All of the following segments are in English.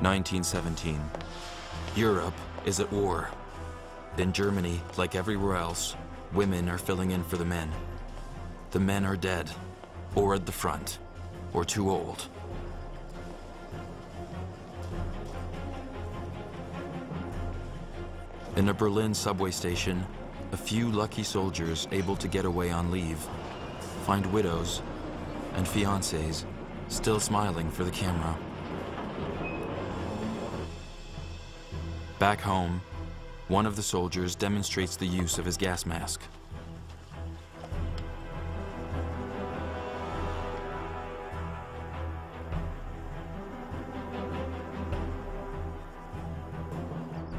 1917. Europe is at war. In Germany, like everywhere else, women are filling in for the men. The men are dead, or at the front, or too old. In a Berlin subway station, a few lucky soldiers able to get away on leave find widows and fiancés still smiling for the camera. Back home, one of the soldiers demonstrates the use of his gas mask.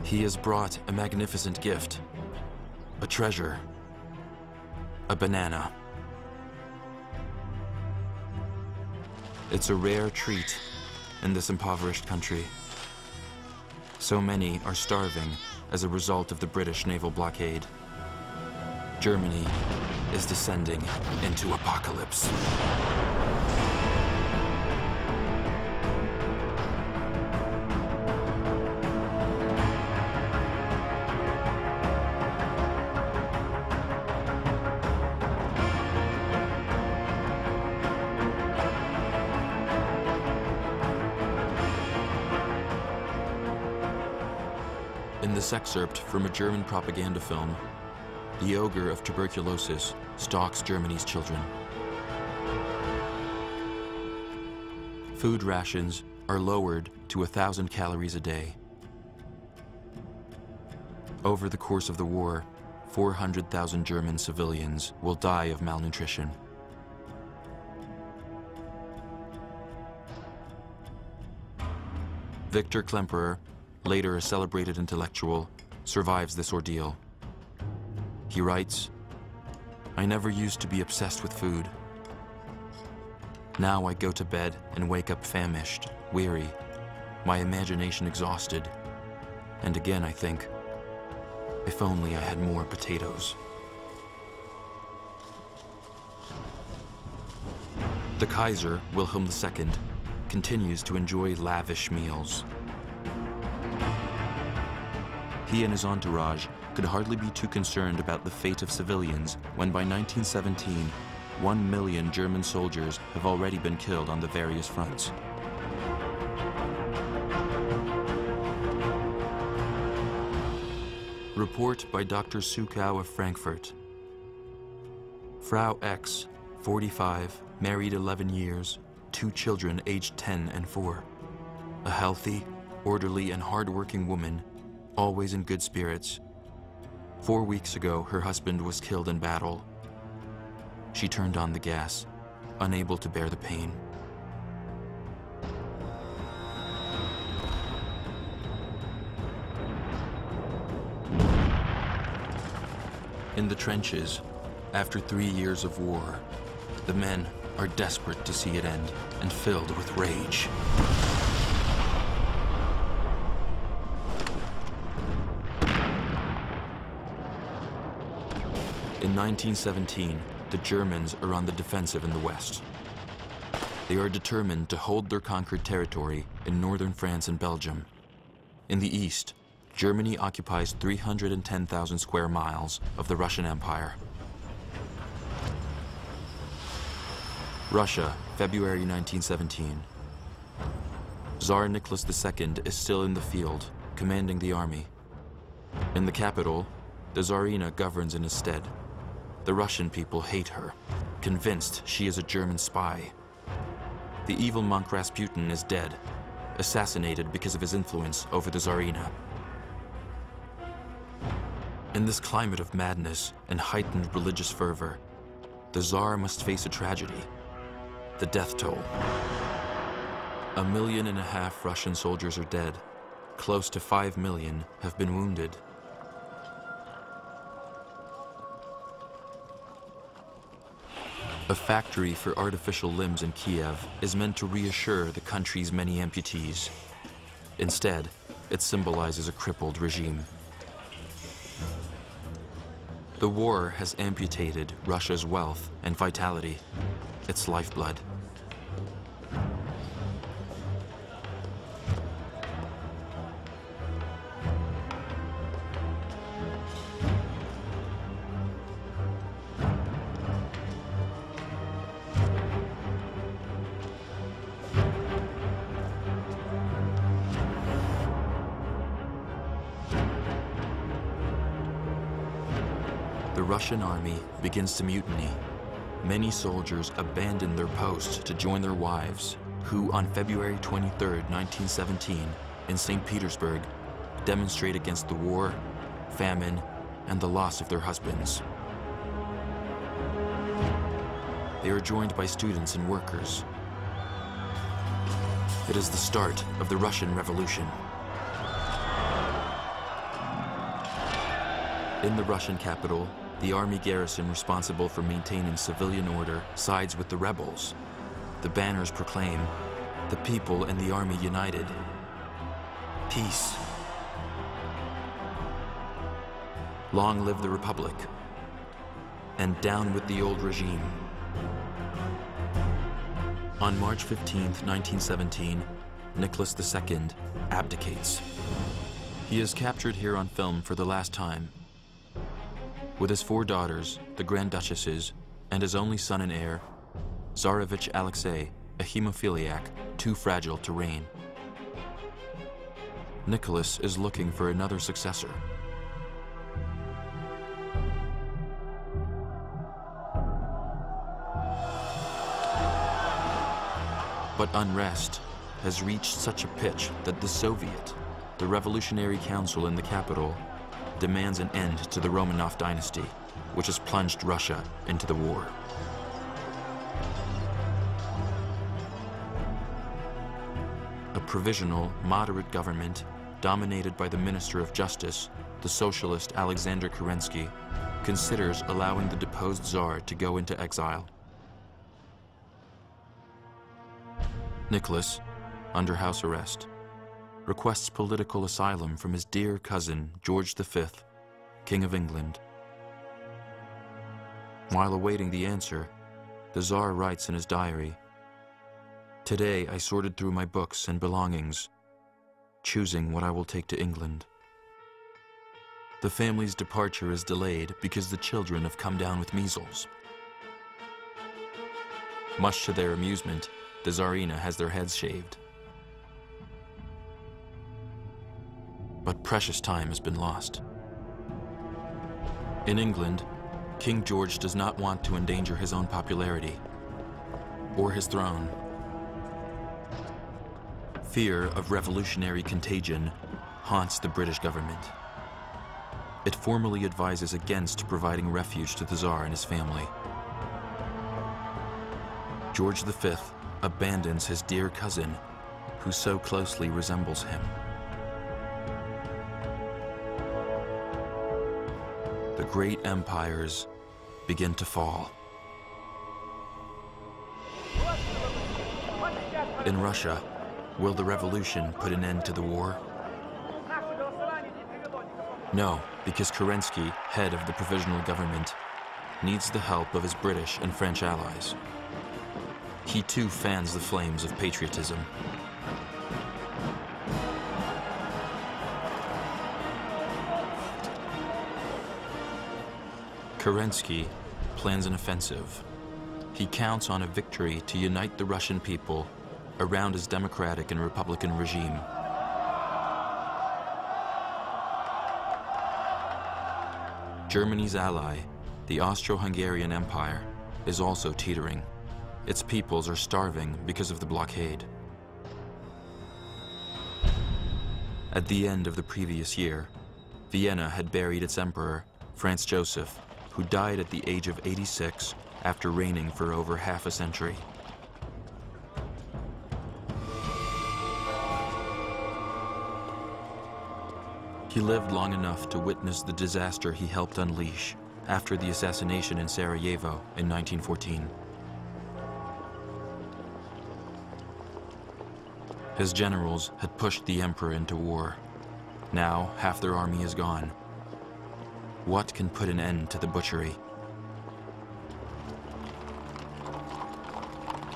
He has brought a magnificent gift, a treasure, a banana. It's a rare treat in this impoverished country. So many are starving as a result of the British naval blockade. Germany is descending into apocalypse. In this excerpt from a German propaganda film, the ogre of tuberculosis stalks Germany's children. Food rations are lowered to 1,000 calories a day. Over the course of the war, 400,000 German civilians will die of malnutrition. Victor Klemperer, later a celebrated intellectual, survives this ordeal. He writes, "I never used to be obsessed with food. Now I go to bed and wake up famished, weary, my imagination exhausted. And again I think, if only I had more potatoes." The Kaiser, Wilhelm II, continues to enjoy lavish meals. He and his entourage could hardly be too concerned about the fate of civilians when by 1917, 1 million German soldiers have already been killed on the various fronts. Report by Dr. Sukow of Frankfurt. Frau X, 45, married 11 years, 2 children aged 10 and 4. A healthy, orderly, and hard-working woman, always in good spirits. 4 weeks ago, her husband was killed in battle. She turned on the gas, unable to bear the pain. In the trenches, after 3 years of war, the men are desperate to see it end and filled with rage. In 1917, the Germans are on the defensive in the West. They are determined to hold their conquered territory in northern France and Belgium. In the East, Germany occupies 310,000 square miles of the Russian Empire. Russia, February 1917. Tsar Nicholas II is still in the field, commanding the army. In the capital, the Tsarina governs in his stead. The Russian people hate her, convinced she is a German spy. The evil monk Rasputin is dead, assassinated because of his influence over the Tsarina. In this climate of madness and heightened religious fervor, the Tsar must face a tragedy, the death toll. 1.5 million Russian soldiers are dead. Close to 5 million have been wounded. A factory for artificial limbs in Kiev is meant to reassure the country's many amputees. Instead, it symbolizes a crippled regime. The war has amputated Russia's wealth and vitality, its lifeblood. Russian army begins to mutiny. Many soldiers abandon their post to join their wives, who on February 23, 1917, in St. Petersburg, demonstrate against the war, famine, and the loss of their husbands. They are joined by students and workers. It is the start of the Russian Revolution. In the Russian capital, the army garrison responsible for maintaining civilian order sides with the rebels. The banners proclaim, "The people and the army united. Peace. Long live the Republic. And down with the old regime." On March 15, 1917, Nicholas II abdicates. He is captured here on film for the last time. With his 4 daughters, the Grand Duchesses, and his only son and heir, Tsarevich Alexei, a hemophiliac too fragile to reign. Nicholas is looking for another successor. But unrest has reached such a pitch that the Soviet, the Revolutionary Council in the capital, demands an end to the Romanov dynasty, which has plunged Russia into the war. A provisional, moderate government, dominated by the Minister of Justice, the socialist Alexander Kerensky, considers allowing the deposed Tsar to go into exile. Nicholas, under house arrest, requests political asylum from his dear cousin, George V, King of England. While awaiting the answer, the Tsar writes in his diary, "Today I sorted through my books and belongings, choosing what I will take to England. The family's departure is delayed because the children have come down with measles." Much to their amusement, the Tsarina has their heads shaved. But precious time has been lost. In England, King George does not want to endanger his own popularity or his throne. Fear of revolutionary contagion haunts the British government. It formally advises against providing refuge to the Tsar and his family. George V abandons his dear cousin, who so closely resembles him. The great empires begin to fall. In Russia, will the revolution put an end to the war? No, because Kerensky, head of the provisional government, needs the help of his British and French allies. He too fans the flames of patriotism. Kerensky plans an offensive. He counts on a victory to unite the Russian people around his democratic and republican regime. Germany's ally, the Austro-Hungarian Empire, is also teetering. Its peoples are starving because of the blockade. At the end of the previous year, Vienna had buried its emperor, Franz Joseph, who died at the age of 86 after reigning for over half a century. He lived long enough to witness the disaster he helped unleash after the assassination in Sarajevo in 1914. His generals had pushed the emperor into war. Now, half their army is gone. What can put an end to the butchery?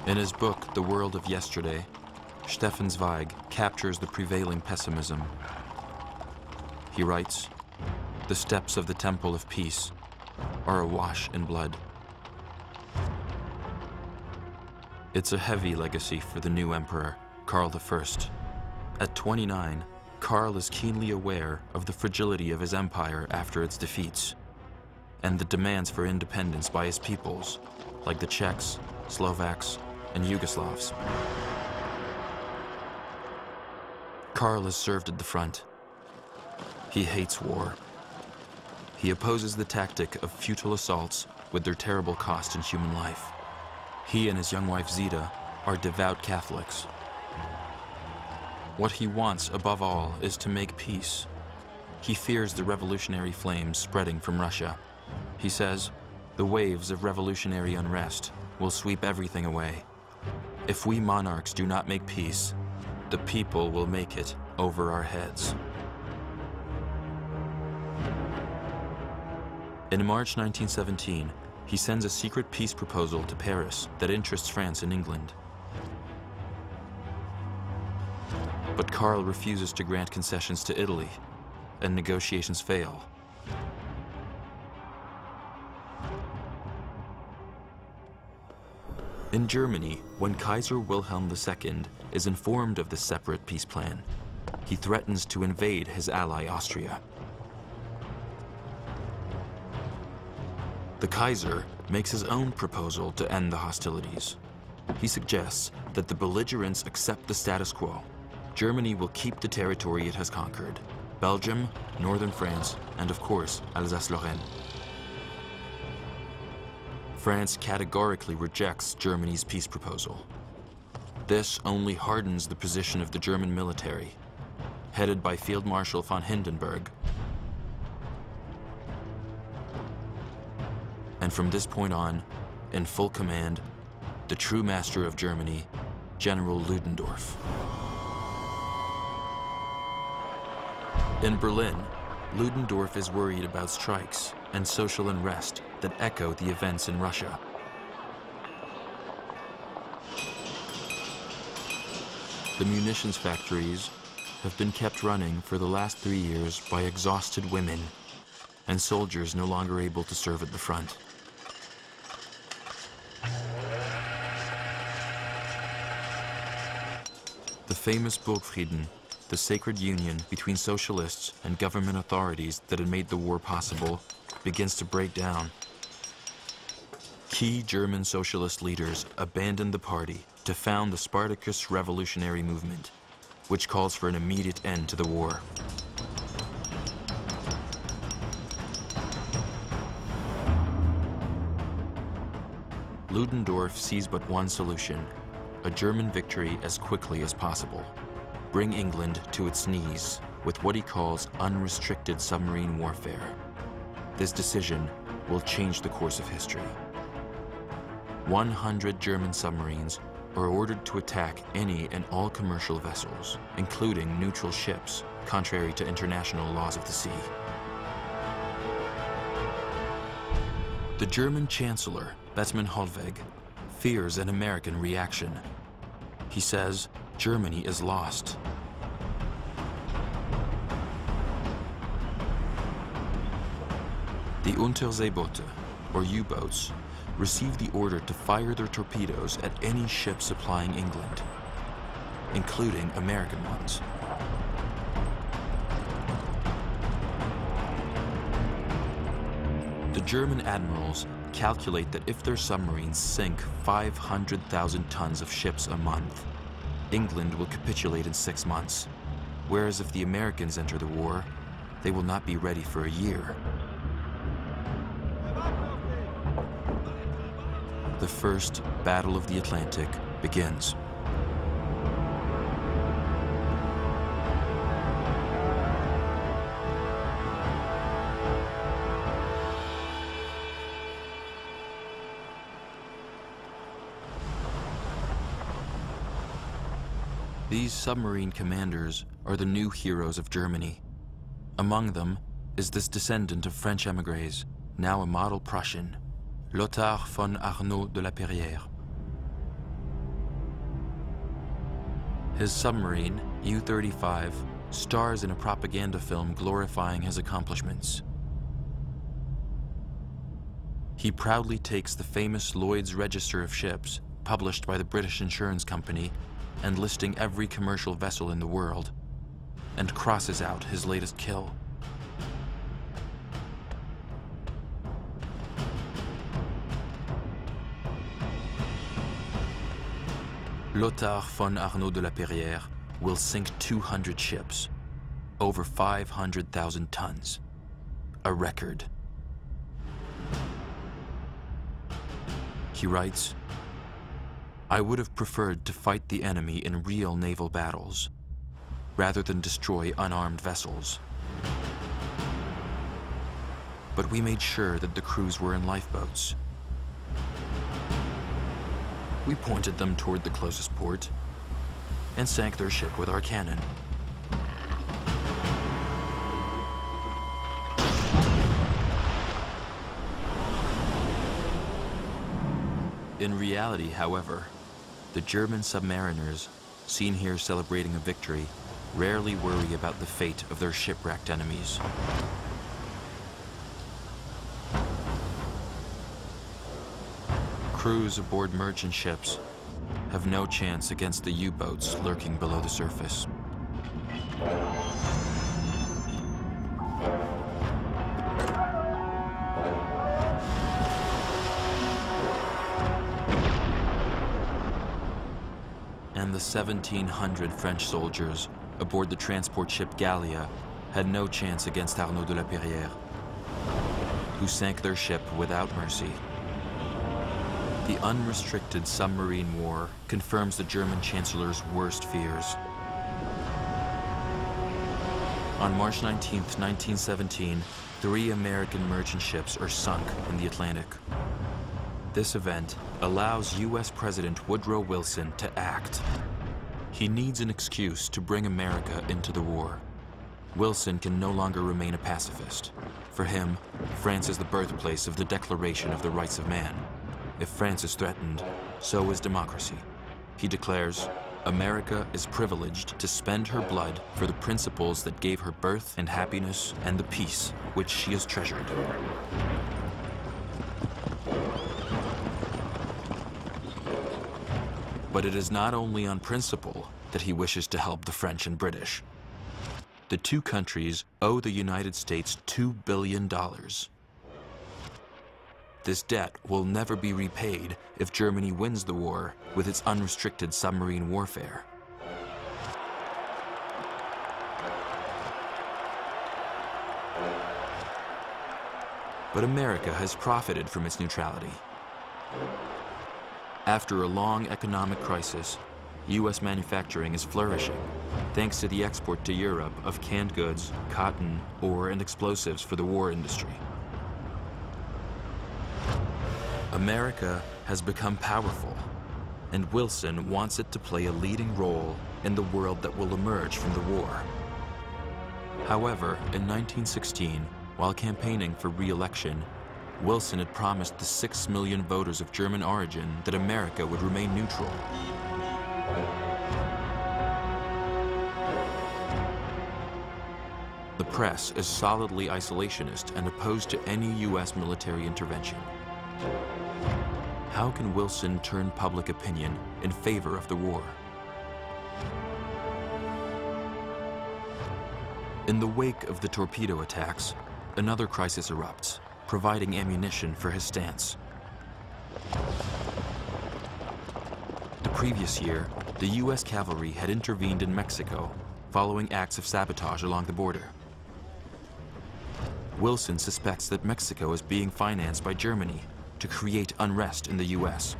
In his book, The World of Yesterday, Stefan Zweig captures the prevailing pessimism. He writes, "The steps of the Temple of Peace are awash in blood." It's a heavy legacy for the new emperor, Karl I. At 29, Karl is keenly aware of the fragility of his empire after its defeats, and the demands for independence by his peoples, like the Czechs, Slovaks, and Yugoslavs. Karl has served at the front. He hates war. He opposes the tactic of futile assaults with their terrible cost in human life. He and his young wife Zita are devout Catholics. What he wants, above all, is to make peace. He fears the revolutionary flames spreading from Russia. He says, the waves of revolutionary unrest will sweep everything away. If we monarchs do not make peace, the people will make it over our heads. In March 1917, he sends a secret peace proposal to Paris that interests France and England. But Karl refuses to grant concessions to Italy, and negotiations fail. In Germany, when Kaiser Wilhelm II is informed of the separate peace plan, he threatens to invade his ally Austria. The Kaiser makes his own proposal to end the hostilities. He suggests that the belligerents accept the status quo. Germany will keep the territory it has conquered: Belgium, northern France, and of course, Alsace-Lorraine. France categorically rejects Germany's peace proposal. This only hardens the position of the German military, headed by Field Marshal von Hindenburg. And from this point on, in full command, the true master of Germany, General Ludendorff. In Berlin, Ludendorff is worried about strikes and social unrest that echo the events in Russia. The munitions factories have been kept running for the last 3 years by exhausted women and soldiers no longer able to serve at the front. The famous Burgfrieden, the sacred union between socialists and government authorities that had made the war possible, begins to break down. Key German socialist leaders abandoned the party to found the Spartacus revolutionary movement, which calls for an immediate end to the war. Ludendorff sees but one solution: a German victory as quickly as possible. Bring England to its knees with what he calls unrestricted submarine warfare. This decision will change the course of history. 100 German submarines are ordered to attack any and all commercial vessels, including neutral ships, contrary to international laws of the sea. The German Chancellor, Bethmann Hollweg, fears an American reaction. He says Germany is lost. The Unterseeboote, or U-boats, received the order to fire their torpedoes at any ship supplying England, including American ones. The German admirals calculate that if their submarines sink 500,000 tons of ships a month, England will capitulate in 6 months, whereas if the Americans enter the war, they will not be ready for a year. The First Battle of the Atlantic begins. These submarine commanders are the new heroes of Germany. Among them is this descendant of French émigrés, now a model Prussian, Lothar von Arnaud de la Perrière. His submarine, U-35, stars in a propaganda film glorifying his accomplishments. He proudly takes the famous Lloyd's Register of Ships, published by the British Insurance Company, and listing every commercial vessel in the world, and crosses out his latest kill. Lothar von Arnaud de la Perrière will sink 200 ships, over 500,000 tons, a record. He writes, "I would have preferred to fight the enemy in real naval battles, rather than destroy unarmed vessels. But we made sure that the crews were in lifeboats. We pointed them toward the closest port and sank their ship with our cannon. In reality, however, the German submariners, seen here celebrating a victory, rarely worry about the fate of their shipwrecked enemies. Crews aboard merchant ships have no chance against the U-boats lurking below the surface. And the 1,700 French soldiers aboard the transport ship Gallia had no chance against Arnaud de la Perrière, who sank their ship without mercy. The unrestricted submarine war confirms the German Chancellor's worst fears. On March 19, 1917, 3 American merchant ships are sunk in the Atlantic. This event allows U.S. President Woodrow Wilson to act. He needs an excuse to bring America into the war. Wilson can no longer remain a pacifist. For him, France is the birthplace of the Declaration of the Rights of Man. If France is threatened, so is democracy. He declares, America is privileged to spend her blood for the principles that gave her birth and happiness and the peace which she has treasured. But it is not only on principle that he wishes to help the French and British. The two countries owe the United States $2 billion. This debt will never be repaid if Germany wins the war with its unrestricted submarine warfare. But America has profited from its neutrality. After a long economic crisis, U.S. manufacturing is flourishing, thanks to the export to Europe of canned goods, cotton, ore, and explosives for the war industry. America has become powerful, and Wilson wants it to play a leading role in the world that will emerge from the war. However, in 1916, while campaigning for re-election, Wilson had promised the 6 million voters of German origin that America would remain neutral. The press is solidly isolationist and opposed to any U.S. military intervention. How can Wilson turn public opinion in favor of the war? In the wake of the torpedo attacks, another crisis erupts, providing ammunition for his stance. The previous year, the U.S. cavalry had intervened in Mexico following acts of sabotage along the border. Wilson suspects that Mexico is being financed by Germany to create unrest in the U.S.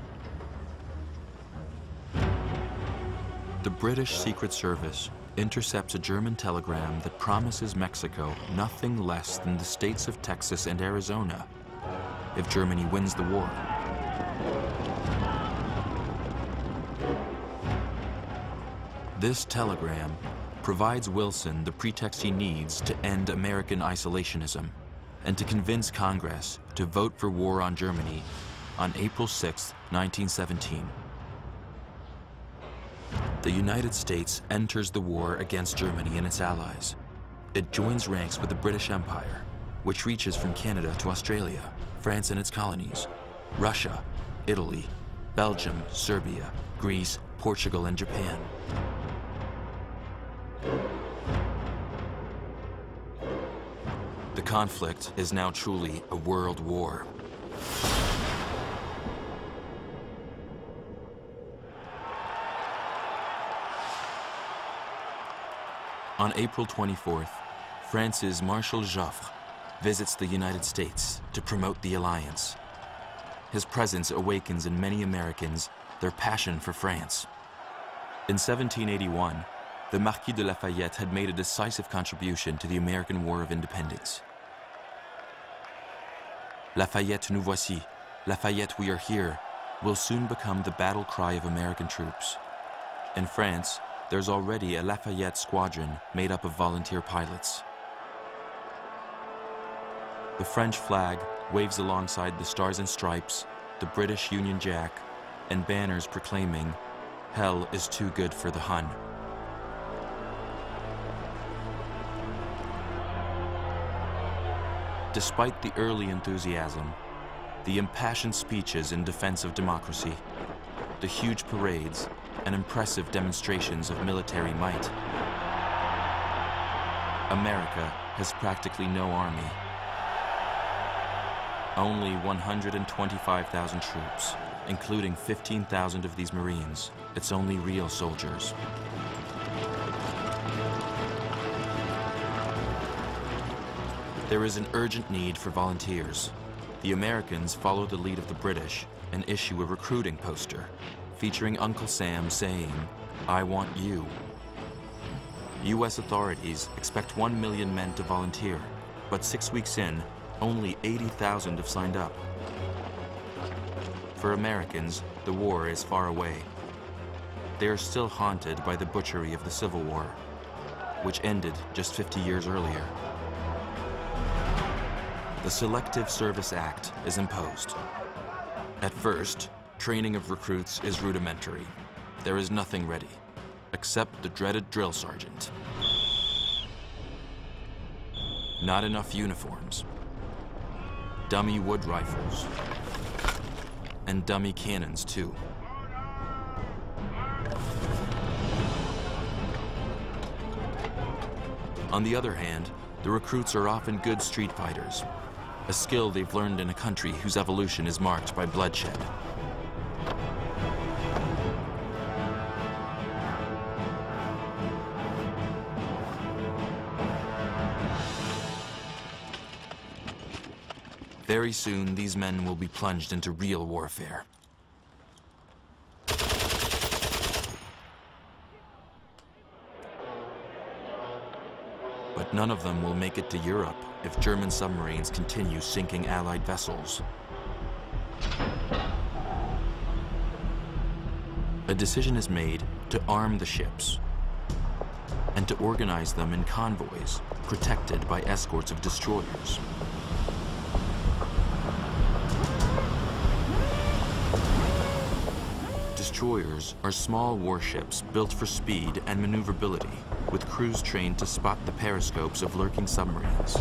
The British Secret Service intercepts a German telegram that promises Mexico nothing less than the states of Texas and Arizona if Germany wins the war. This telegram provides Wilson the pretext he needs to end American isolationism and to convince Congress to vote for war on Germany on April 6, 1917. The United States enters the war against Germany and its allies. It joins ranks with the British Empire, which reaches from Canada to Australia, France and its colonies, Russia, Italy, Belgium, Serbia, Greece, Portugal, and Japan. The conflict is now truly a world war. On April 24th, France's Marshal Joffre visits the United States to promote the alliance. His presence awakens in many Americans their passion for France. In 1781, the Marquis de Lafayette had made a decisive contribution to the American War of Independence. Lafayette, nous voici, Lafayette, we are here, will soon become the battle cry of American troops. In France, there's already a Lafayette squadron made up of volunteer pilots. The French flag waves alongside the Stars and Stripes, the British Union Jack, and banners proclaiming, "Hell is too good for the Hun." Despite the early enthusiasm, the impassioned speeches in defense of democracy, the huge parades, and impressive demonstrations of military might, America has practically no army. Only 125,000 troops, including 15,000 of these Marines, its only real soldiers. There is an urgent need for volunteers. The Americans follow the lead of the British and issue a recruiting poster featuring Uncle Sam saying, "I want you." US authorities expect 1 million men to volunteer, but 6 weeks in, only 80,000 have signed up. For Americans, the war is far away. They are still haunted by the butchery of the Civil War, which ended just 50 years earlier. The Selective Service Act is imposed. At first, training of recruits is rudimentary. There is nothing ready, except the dreaded drill sergeant. Not enough uniforms, dummy wood rifles, and dummy cannons too. On the other hand, the recruits are often good street fighters, a skill they've learned in a country whose evolution is marked by bloodshed. Very soon, these men will be plunged into real warfare. But none of them will make it to Europe if German submarines continue sinking Allied vessels. A decision is made to arm the ships and to organize them in convoys protected by escorts of destroyers. Destroyers are small warships built for speed and maneuverability, with crews trained to spot the periscopes of lurking submarines.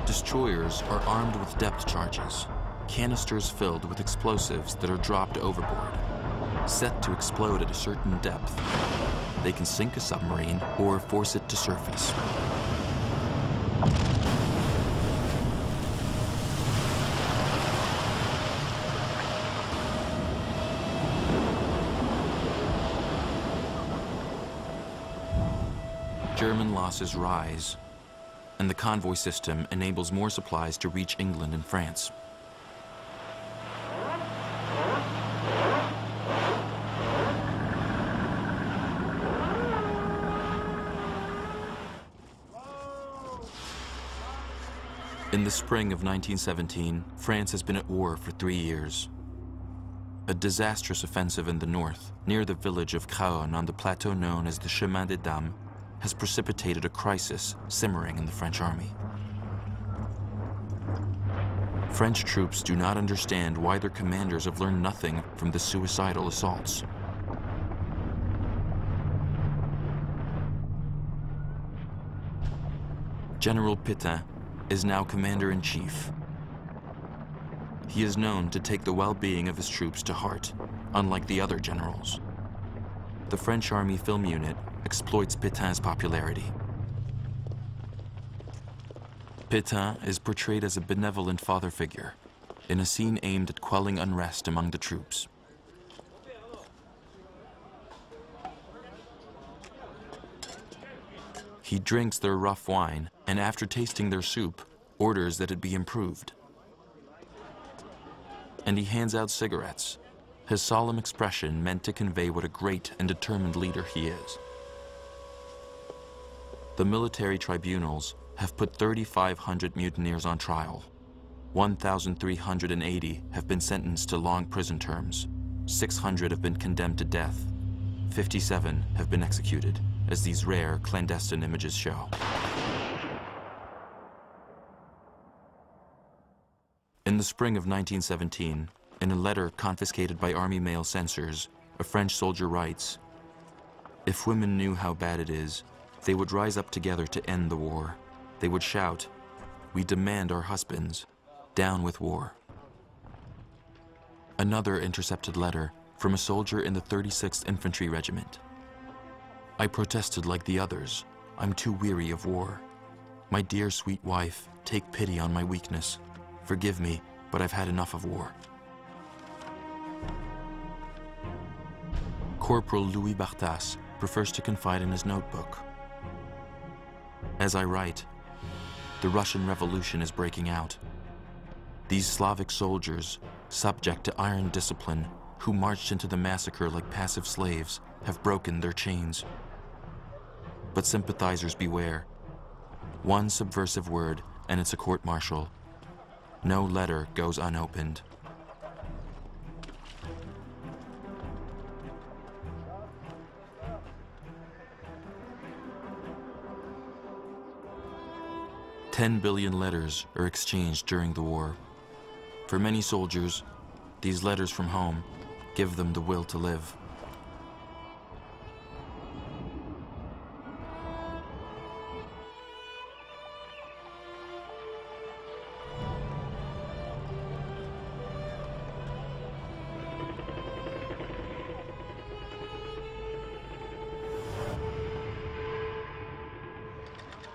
Destroyers are armed with depth charges, canisters filled with explosives that are dropped overboard, set to explode at a certain depth. They can sink a submarine or force it to surface. German losses rise, and the convoy system enables more supplies to reach England and France. In the spring of 1917, France has been at war for 3 years. A disastrous offensive in the north, near the village of Craonne on the plateau known as the Chemin des Dames, has precipitated a crisis simmering in the French army. French troops do not understand why their commanders have learned nothing from the suicidal assaults. General Pétain is now commander-in-chief. He is known to take the well-being of his troops to heart, unlike the other generals. The French Army Film Unit exploits Pétain's popularity. Pétain is portrayed as a benevolent father figure in a scene aimed at quelling unrest among the troops. He drinks their rough wine and, after tasting their soup, orders that it be improved. And he hands out cigarettes, his solemn expression meant to convey what a great and determined leader he is. The military tribunals have put 3,500 mutineers on trial. 1,380 have been sentenced to long prison terms. 600 have been condemned to death. 57 have been executed, as these rare, clandestine images show. In the spring of 1917, in a letter confiscated by Army mail censors, a French soldier writes, "If women knew how bad it is, they would rise up together to end the war. They would shout, 'We demand our husbands. Down with war.'" Another intercepted letter from a soldier in the 36th Infantry Regiment. "I protested like the others. I'm too weary of war. My dear sweet wife, take pity on my weakness. Forgive me, but I've had enough of war." Corporal Louis Barthas prefers to confide in his notebook. "As I write, the Russian Revolution is breaking out. These Slavic soldiers, subject to iron discipline, who marched into the massacre like passive slaves, have broken their chains. But sympathizers beware. One subversive word and it's a court-martial. No letter goes unopened." "10 billion letters are exchanged during the war. For many soldiers, these letters from home give them the will to live."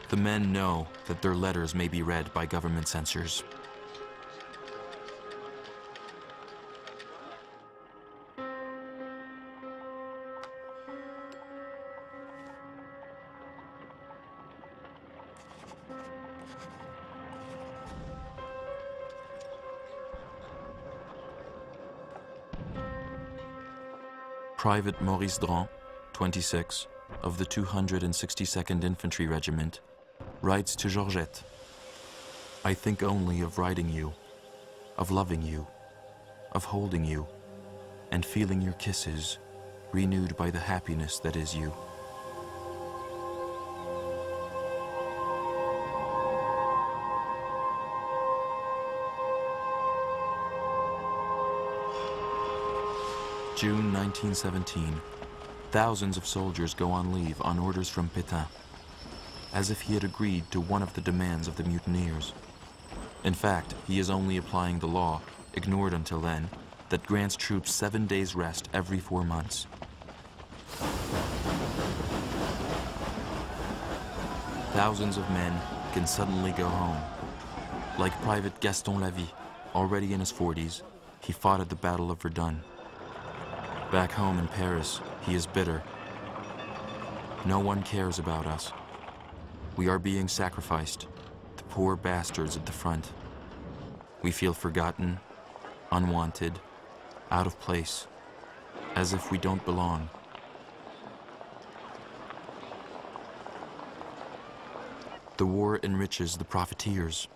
The men know that their letters may be read by government censors. Private Maurice Dran, 26, of the 262nd Infantry Regiment, writes to Georgette, "I think only of writing you, of loving you, of holding you, and feeling your kisses, renewed by the happiness that is you." June 1917. Thousands of soldiers go on leave on orders from Pétain, as if he had agreed to one of the demands of the mutineers. In fact, he is only applying the law, ignored until then, that grants troops 7 days rest every 4 months. Thousands of men can suddenly go home. Like Private Gaston Lavie, already in his 40s, he fought at the Battle of Verdun. Back home in Paris, he is bitter. "No one cares about us. We are being sacrificed, the poor bastards at the front. We feel forgotten, unwanted, out of place, as if we don't belong." The war enriches the profiteers.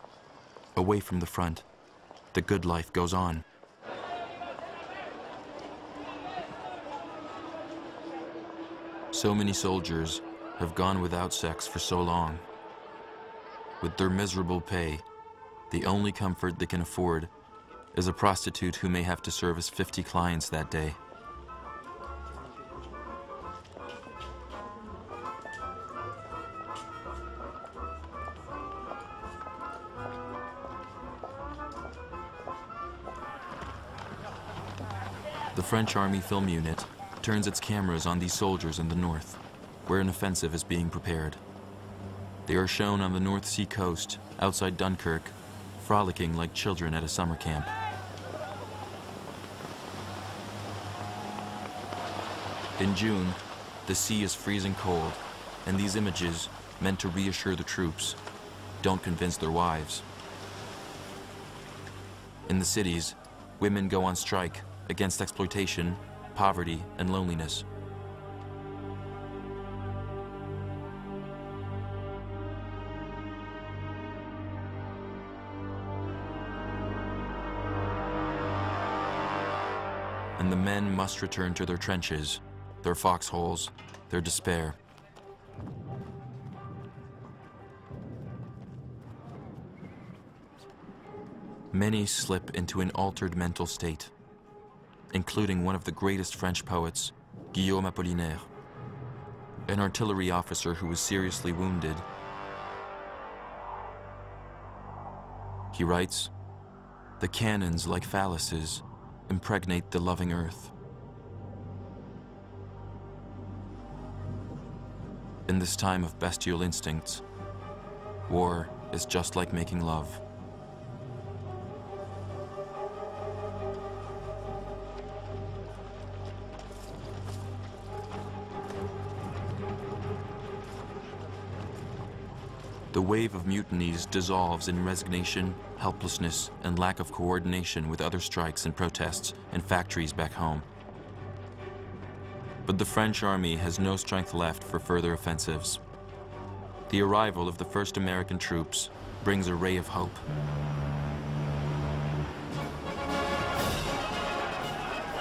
Away from the front, the good life goes on. So many soldiers have gone without sex for so long. With their miserable pay, the only comfort they can afford is a prostitute who may have to service 50 clients that day. The French Army Film Unit turns its cameras on these soldiers in the north, where an offensive is being prepared. They are shown on the North Sea coast outside Dunkirk, frolicking like children at a summer camp. In June, the sea is freezing cold, and these images, meant to reassure the troops, don't convince their wives. In the cities, women go on strike against exploitation, poverty, and loneliness. And the men must return to their trenches, their foxholes, their despair. Many slip into an altered mental state, including one of the greatest French poets, Guillaume Apollinaire, an artillery officer who was seriously wounded. He writes, "The cannons, like phalluses, impregnate the loving earth." In this time of bestial instincts, war is just like making love. The wave of mutinies dissolves in resignation, helplessness, and lack of coordination with other strikes and protests in factories back home. But the French army has no strength left for further offensives. The arrival of the first American troops brings a ray of hope.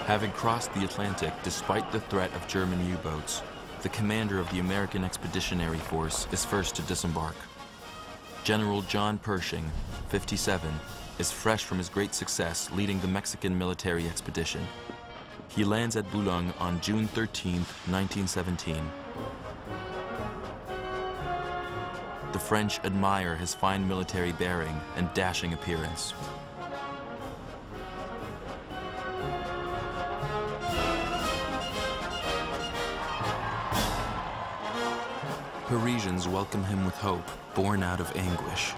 Having crossed the Atlantic despite the threat of German U-boats, the commander of the American Expeditionary Force is first to disembark. General John Pershing, 57, is fresh from his great success leading the Mexican military expedition. He lands at Boulogne on June 13, 1917. The French admire his fine military bearing and dashing appearance. Parisians welcome him with hope, born out of anguish.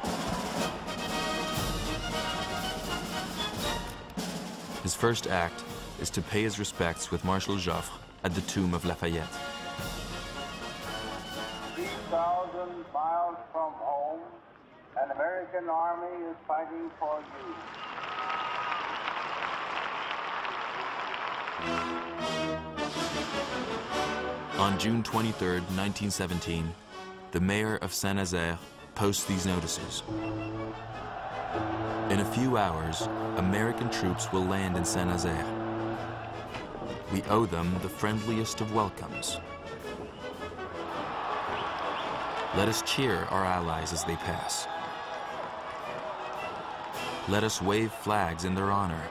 His first act is to pay his respects with Marshal Joffre at the tomb of Lafayette. 3,000 miles from home, an American army is fighting for you. On June 23, 1917, the mayor of Saint-Nazaire posts these notices. In a few hours, American troops will land in Saint-Nazaire. We owe them the friendliest of welcomes. Let us cheer our allies as they pass. Let us wave flags in their honor.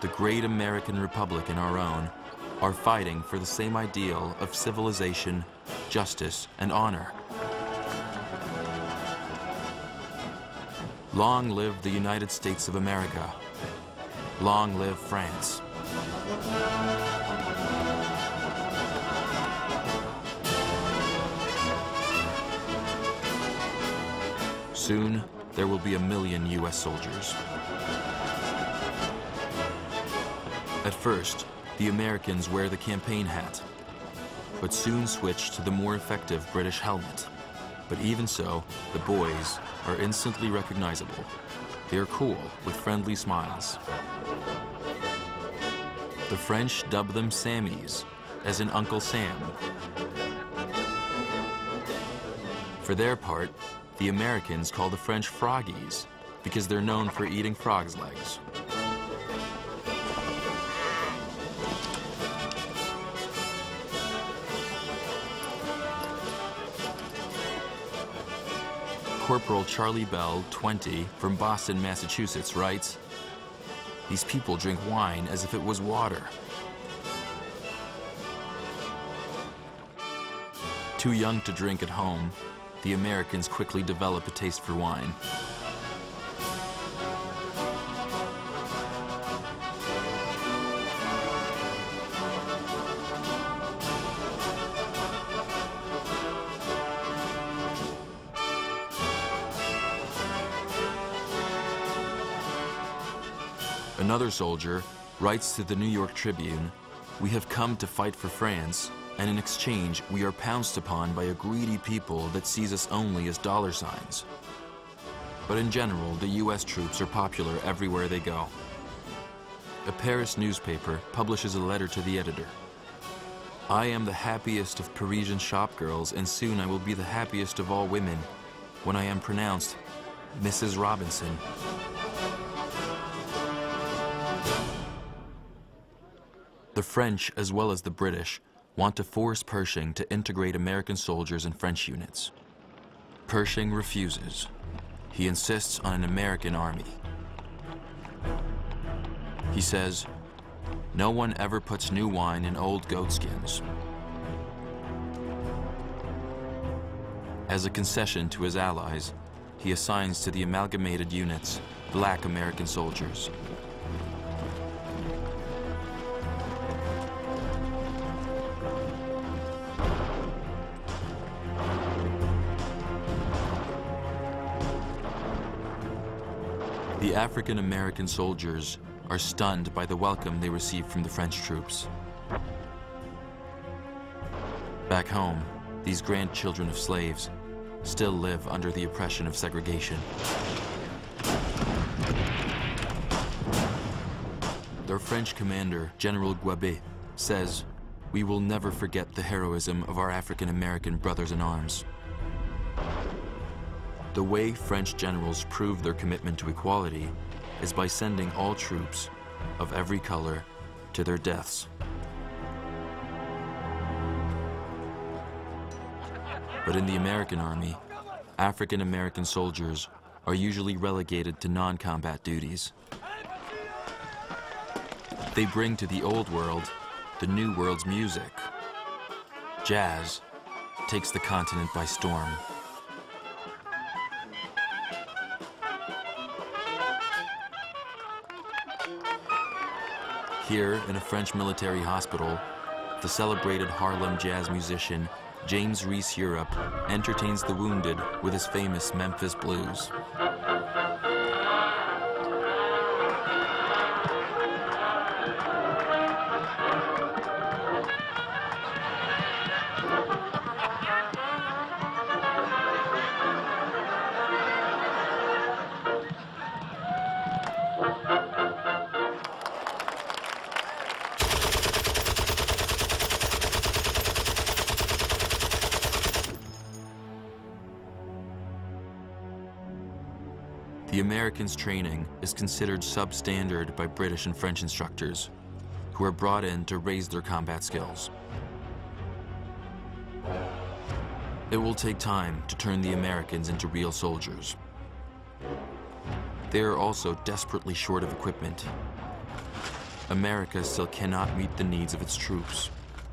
The great American Republic and our own are fighting for the same ideal of civilization, justice, and honor. Long live the United States of America. Long live France. Soon, there will be 1 million U.S. soldiers. At first, the Americans wear the campaign hat, but soon switch to the more effective British helmet. But even so, the boys are instantly recognizable. They are cool, with friendly smiles. The French dub them Sammies, as in Uncle Sam. For their part, the Americans call the French Froggies, because they're known for eating frogs' legs. Corporal Charlie Bell, 20, from Boston, Massachusetts, writes, "These people drink wine as if it was water." Too young to drink at home, the Americans quickly develop a taste for wine. Another soldier writes to the New York Tribune, "We have come to fight for France, and in exchange we are pounced upon by a greedy people that sees us only as dollar signs." But in general, the US troops are popular everywhere they go. A Paris newspaper publishes a letter to the editor. "I am the happiest of Parisian shopgirls, and soon I will be the happiest of all women when I am pronounced Mrs. Robinson." The French, as well as the British, want to force Pershing to integrate American soldiers and French units. Pershing refuses. He insists on an American army. He says, "No one ever puts new wine in old goatskins." As a concession to his allies, he assigns to the amalgamated units black American soldiers. The African-American soldiers are stunned by the welcome they receive from the French troops. Back home, these grandchildren of slaves still live under the oppression of segregation. Their French commander, General Guabé, says, "We will never forget the heroism of our African-American brothers in arms." The way French generals prove their commitment to equality is by sending all troops of every color to their deaths. But in the American army, African-American soldiers are usually relegated to non-combat duties. They bring to the old world the new world's music. Jazz takes the continent by storm. Here, in a French military hospital, the celebrated Harlem jazz musician James Reese Europe entertains the wounded with his famous Memphis blues. The Americans' training is considered substandard by British and French instructors, who are brought in to raise their combat skills. It will take time to turn the Americans into real soldiers. They are also desperately short of equipment. America still cannot meet the needs of its troops.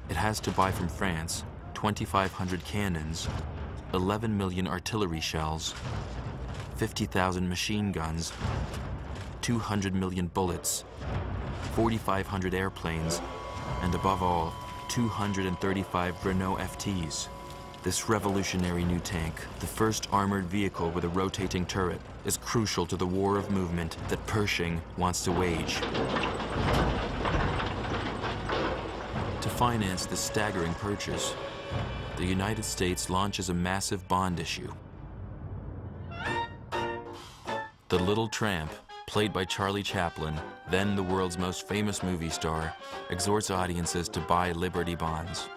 It has to buy from France 2,500 cannons, 11 million artillery shells, 50,000 machine guns, 200 million bullets, 4,500 airplanes, and above all, 235 Renault FTs. This revolutionary new tank, the first armored vehicle with a rotating turret, is crucial to the war of movement that Pershing wants to wage. To finance this staggering purchase, the United States launches a massive bond issue. The Little Tramp, played by Charlie Chaplin, then the world's most famous movie star, exhorts audiences to buy Liberty bonds.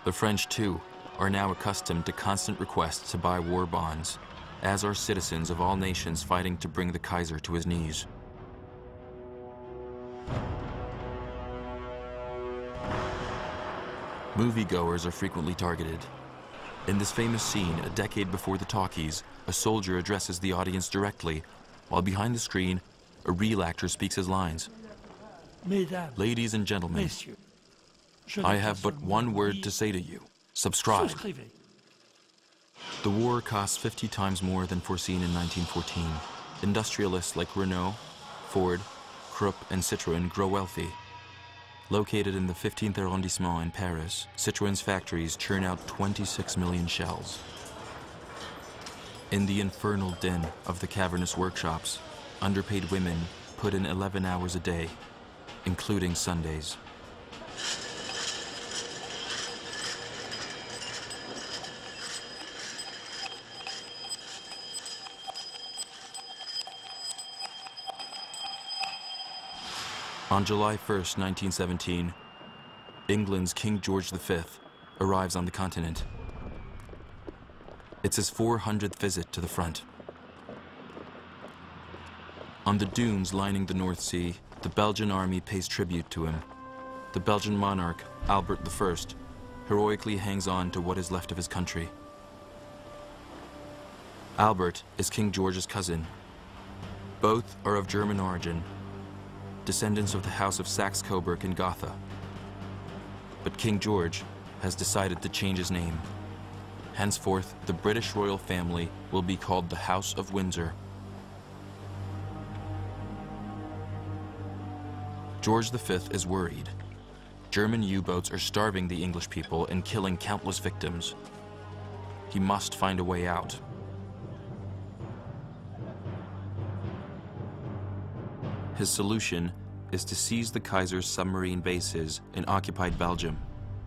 The French, too, are now accustomed to constant requests to buy war bonds, as are citizens of all nations fighting to bring the Kaiser to his knees. Moviegoers are frequently targeted. In this famous scene, a decade before the talkies, a soldier addresses the audience directly, while behind the screen, a real actor speaks his lines. "Ladies and gentlemen, I have but one word to say to you. Subscribe." The war costs 50 times more than foreseen in 1914. Industrialists like Renault, Ford, Krupp, and Citroën grow wealthy. Located in the 15th arrondissement in Paris, Citroën's factories churn out 26 million shells. In the infernal din of the cavernous workshops, underpaid women put in 11 hours a day, including Sundays. On July 1st, 1917, England's King George V arrives on the continent. It's his 400th visit to the front. On the dunes lining the North Sea, the Belgian army pays tribute to him. The Belgian monarch, Albert I, heroically hangs on to what is left of his country. Albert is King George's cousin. Both are of German origin, descendants of the House of Saxe-Coburg in Gotha. But King George has decided to change his name. Henceforth, the British royal family will be called the House of Windsor. George V is worried. German U-boats are starving the English people and killing countless victims. He must find a way out. His solution is to seize the Kaiser's submarine bases in occupied Belgium,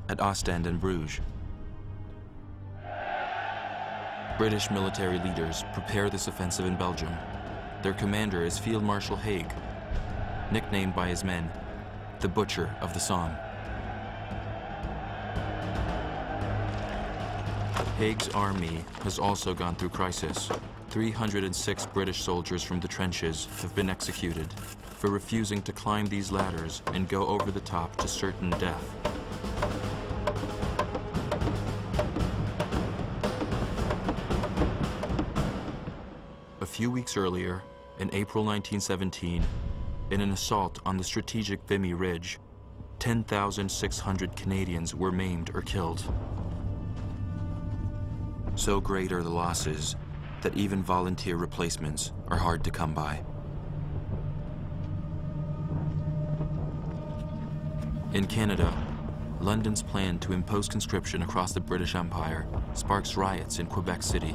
at Ostend and Bruges. British military leaders prepare this offensive in Belgium. Their commander is Field Marshal Haig, nicknamed by his men, the Butcher of the Somme. Haig's army has also gone through crisis. 306 British soldiers from the trenches have been executed for refusing to climb these ladders and go over the top to certain death. A few weeks earlier, in April 1917, in an assault on the strategic Vimy Ridge, 10,600 Canadians were maimed or killed. So great are the losses that even volunteer replacements are hard to come by. In Canada, London's plan to impose conscription across the British Empire sparks riots in Quebec City,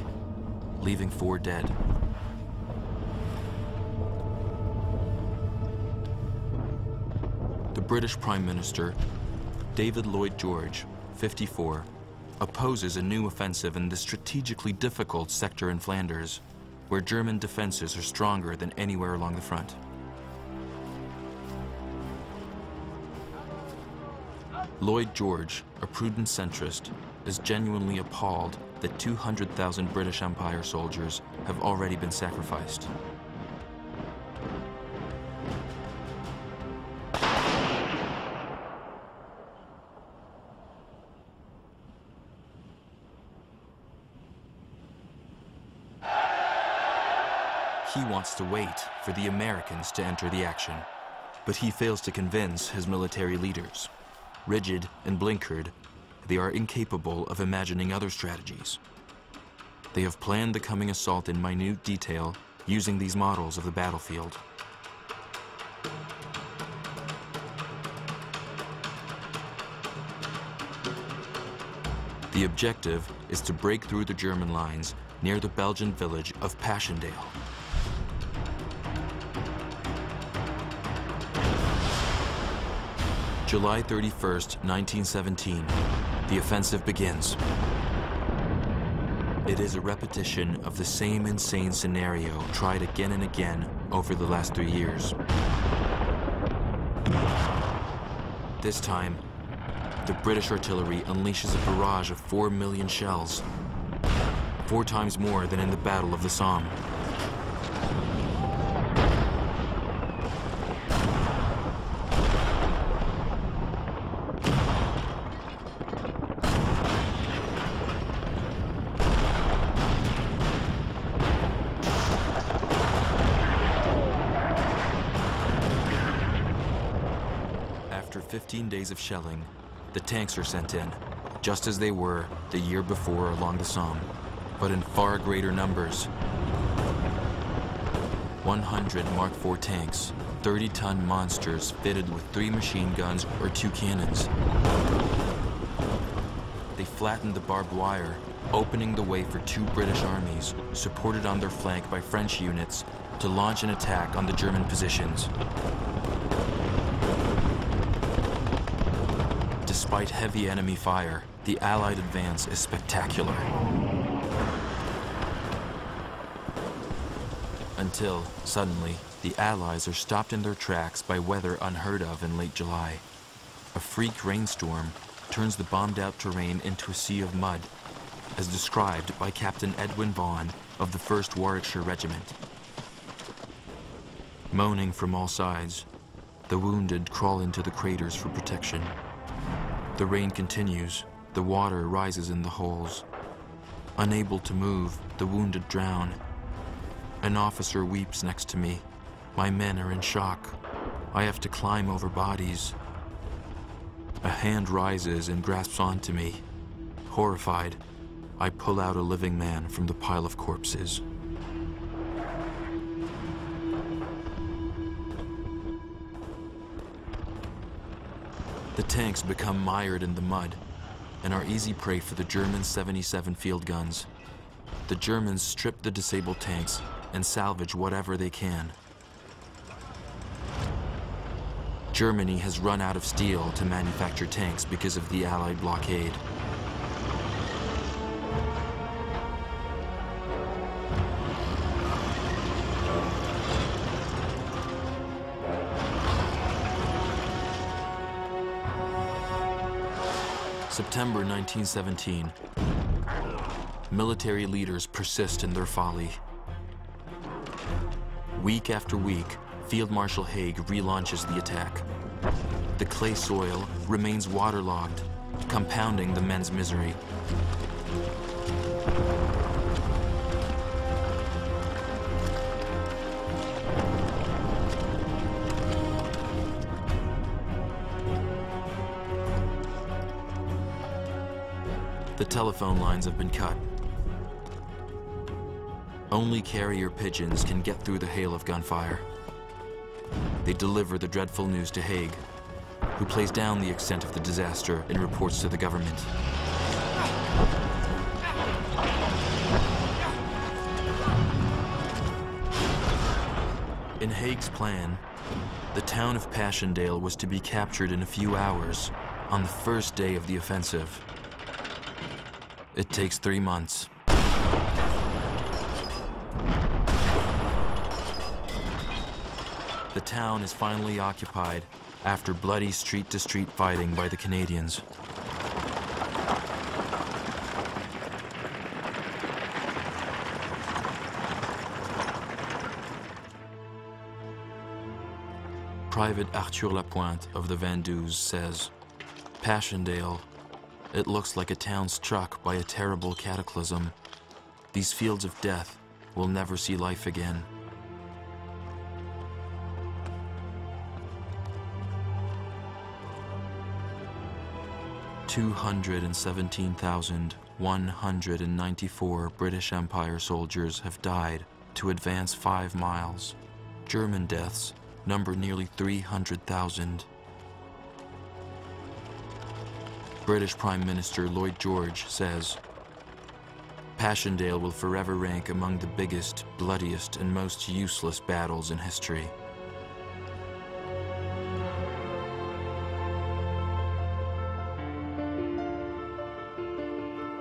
leaving 4 dead. The British Prime Minister, David Lloyd George, 54, opposes a new offensive in the strategically difficult sector in Flanders, where German defenses are stronger than anywhere along the front. Lloyd George, a prudent centrist, is genuinely appalled that 200,000 British Empire soldiers have already been sacrificed. He wants to wait for the Americans to enter the action, but he fails to convince his military leaders. Rigid and blinkered, they are incapable of imagining other strategies. They have planned the coming assault in minute detail using these models of the battlefield. The objective is to break through the German lines near the Belgian village of Passchendaele. July 31st, 1917, the offensive begins. It is a repetition of the same insane scenario tried again and again over the last 3 years. This time, the British artillery unleashes a barrage of 4 million shells, 4 times more than in the Battle of the Somme. After 15 days of shelling, the tanks are sent in, just as they were the year before along the Somme, but in far greater numbers. 100 Mark IV tanks, 30-ton monsters fitted with 3 machine guns or 2 cannons. They flattened the barbed wire, opening the way for 2 British armies, supported on their flank by French units, to launch an attack on the German positions. Despite heavy enemy fire, the Allied advance is spectacular. Until, suddenly, the Allies are stopped in their tracks by weather unheard of in late July. A freak rainstorm turns the bombed-out terrain into a sea of mud, as described by Captain Edwin Vaughan of the 1st Warwickshire Regiment. Moaning from all sides, the wounded crawl into the craters for protection. The rain continues, the water rises in the holes. Unable to move, the wounded drown. An officer weeps next to me. My men are in shock. I have to climb over bodies. A hand rises and grasps onto me. Horrified, I pull out a living man from the pile of corpses. The tanks become mired in the mud and are easy prey for the German 77 field guns. The Germans strip the disabled tanks and salvage whatever they can. Germany has run out of steel to manufacture tanks because of the Allied blockade. September 1917. Military leaders persist in their folly. Week after week, Field Marshal Haig relaunches the attack. The clay soil remains waterlogged, compounding the men's misery. The telephone lines have been cut. Only carrier pigeons can get through the hail of gunfire. They deliver the dreadful news to Haig, who plays down the extent of the disaster and reports to the government. In Haig's plan, the town of Passchendaele was to be captured in a few hours on the first day of the offensive. It takes 3 months. The town is finally occupied after bloody street-to-street fighting by the Canadians. Private Arthur Lapointe of the Vendus says, "Passchendaele, it looks like a town struck by a terrible cataclysm. These fields of death will never see life again." $217,194 British Empire soldiers have died to advance 5 miles. German deaths number nearly 300,000. British Prime Minister Lloyd George says, "Passchendaele will forever rank among the biggest, bloodiest, and most useless battles in history."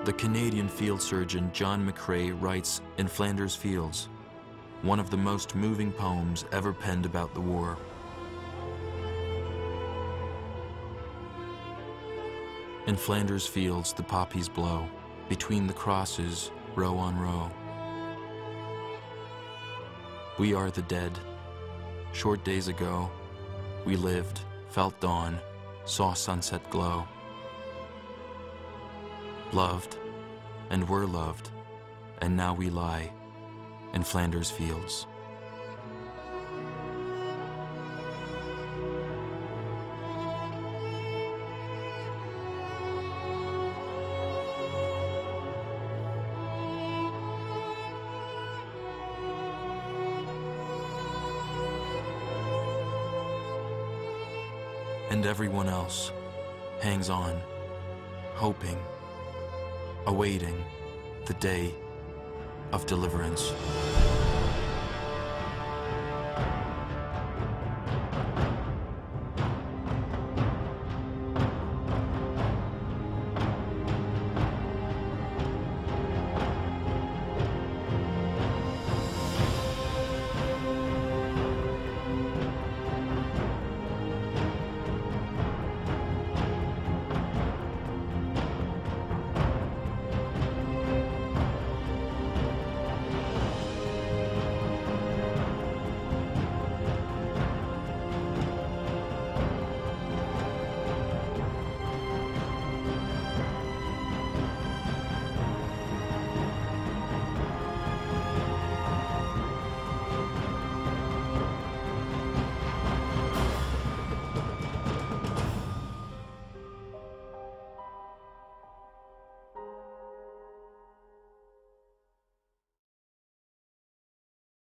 The Canadian field surgeon John McCrae writes in Flanders Fields, one of the most moving poems ever penned about the war. In Flanders Fields the poppies blow, between the crosses, row on row. We are the dead. Short days ago, we lived, felt dawn, saw sunset glow. Loved, and were loved, and now we lie in Flanders Fields. and everyone else hangs on, hoping, awaiting the day of deliverance.